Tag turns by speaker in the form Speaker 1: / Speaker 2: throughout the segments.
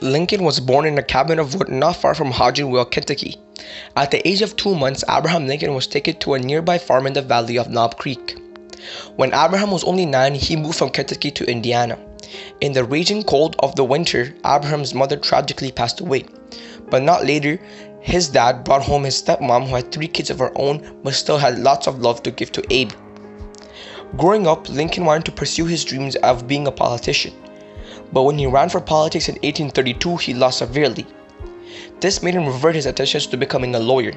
Speaker 1: Lincoln was born in a cabin of wood not far from Hodgenville, Kentucky. At the age of 2 months, Abraham Lincoln was taken to a nearby farm in the valley of Knob Creek. When Abraham was only 9, he moved from Kentucky to Indiana. In the raging cold of the winter, Abraham's mother tragically passed away. But not later, his dad brought home his stepmom who had 3 kids of her own but still had lots of love to give to Abe. Growing up, Lincoln wanted to pursue his dreams of being a politician. But when he ran for politics in 1832, he lost severely. This made him revert his attentions to becoming a lawyer.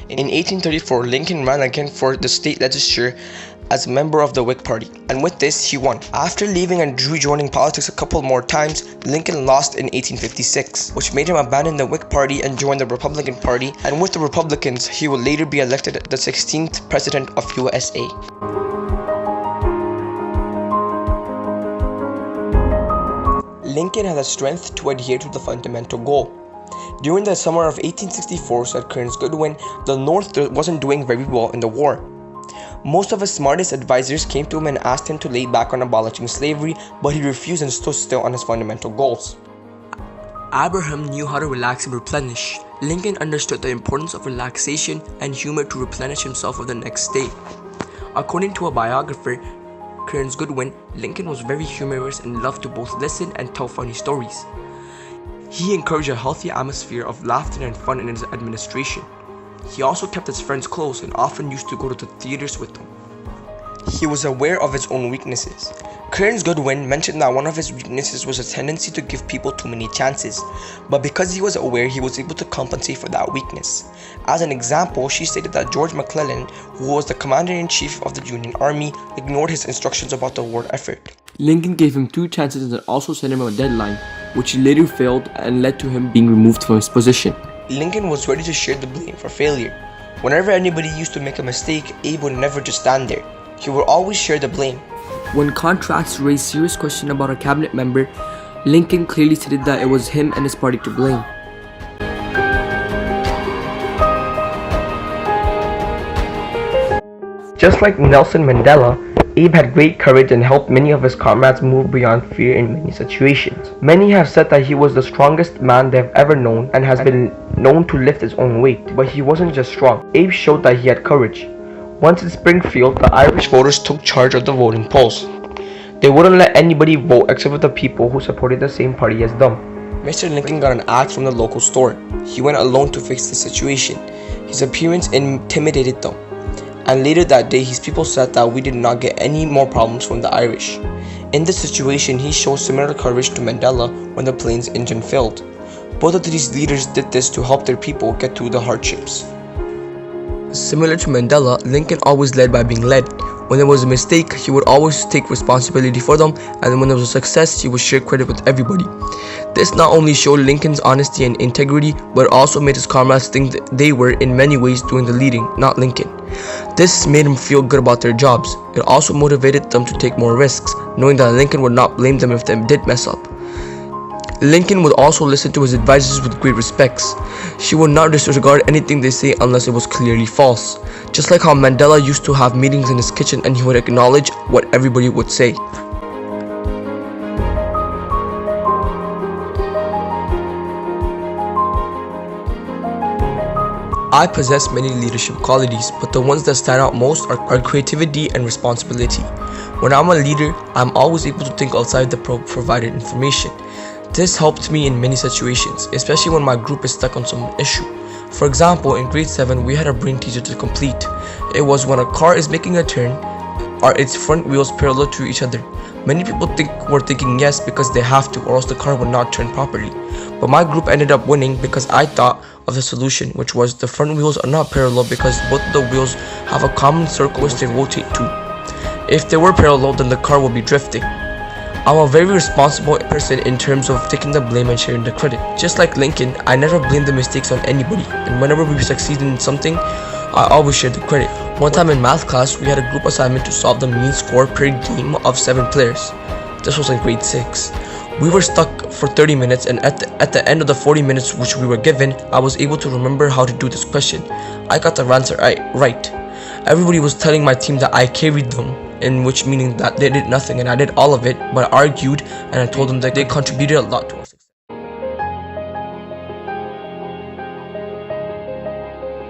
Speaker 1: In 1834, Lincoln ran again for the state legislature as a member of the Whig Party, and with this, he won. After leaving and rejoining politics a couple more times, Lincoln lost in 1856, which made him abandon the Whig Party and join the Republican Party, and with the Republicans, he would later be elected the 16th President of U.S.A. Lincoln had the strength to adhere to the fundamental goal. During the summer of 1864, said Kearns Goodwin, the North wasn't doing very well in the war. Most of his smartest advisors came to him and asked him to lay back on abolishing slavery, but he refused and stood still on his fundamental goals. Abraham knew how to relax and replenish. Lincoln understood the importance of relaxation and humor to replenish himself for the next day. According to a biographer, Kearns Goodwin, Lincoln was very humorous and loved to both listen and tell funny stories. He encouraged a healthy atmosphere of laughter and fun in his administration. He also kept his friends close and often used to go to the theaters with them. He was aware of his own weaknesses. Kearns Goodwin mentioned that one of his weaknesses was a tendency to give people too many chances, but because he was aware, he was able to compensate for that weakness. As an example, she stated that George McClellan, who was the commander-in-chief of the Union Army, ignored his instructions about the war effort.
Speaker 2: Lincoln gave him 2 chances and also set him a deadline, which he later failed and led to him being removed from his position.
Speaker 1: Lincoln was ready to share the blame for failure. Whenever anybody used to make a mistake, Abe would never just stand there. He would always share the blame.
Speaker 2: When contracts raised serious questions about a cabinet member, Lincoln clearly stated that it was him and his party to blame.
Speaker 1: Just like Nelson Mandela, Abe had great courage and helped many of his comrades move beyond fear in many situations. Many have said that he was the strongest man they've ever known and has been known to lift his own weight, but he wasn't just strong. Abe showed that he had courage. Once in Springfield, the Irish voters took charge of the voting polls. They wouldn't let anybody vote except for the people who supported the same party as them. Mr. Lincoln got an axe from the local store. He went alone to fix the situation. His appearance intimidated them. And later that day, his people said that we did not get any more problems from the Irish. In this situation, he showed similar courage to Mandela when the plane's engine failed. Both of these leaders did this to help their people get through the hardships. Similar to Mandela, Lincoln always led by being led. When there was a mistake, he would always take responsibility for them, and when there was a success, he would share credit with everybody. This not only showed Lincoln's honesty and integrity, but also made his comrades think that they were in many ways doing the leading, not Lincoln. This made them feel good about their jobs. It also motivated them to take more risks, knowing that Lincoln would not blame them if they did mess up. Lincoln would also listen to his advisors with great respects. He would not disregard anything they say unless it was clearly false. Just like how Mandela used to have meetings in his kitchen and he would acknowledge what everybody would say. I possess many leadership qualities, but the ones that stand out most are creativity and responsibility. When I'm a leader, I'm always able to think outside the provided information. This helped me in many situations, especially when my group is stuck on some issue. For example, in grade 7, we had a brain teaser to complete. It was when a car is making a turn, are its front wheels parallel to each other? Many people were thinking yes because they have to, or else the car would not turn properly. But my group ended up winning because I thought of the solution, which was the front wheels are not parallel because both of the wheels have a common circle which they rotate to. If they were parallel, then the car would be drifting. I'm a very responsible person in terms of taking the blame and sharing the credit. Just like Lincoln, I never blame the mistakes on anybody, and whenever we succeed in something, I always share the credit. One time in math class, we had a group assignment to solve the mean score per game of 7 players. This was in grade 6. We were stuck for 30 minutes, and at the end of the 40 minutes which we were given, I was able to remember how to do this question. I got the answer right. Everybody was telling my team that I carried them, in which meaning that they did nothing and I did all of it, but I argued and I told them that they contributed a lot to us.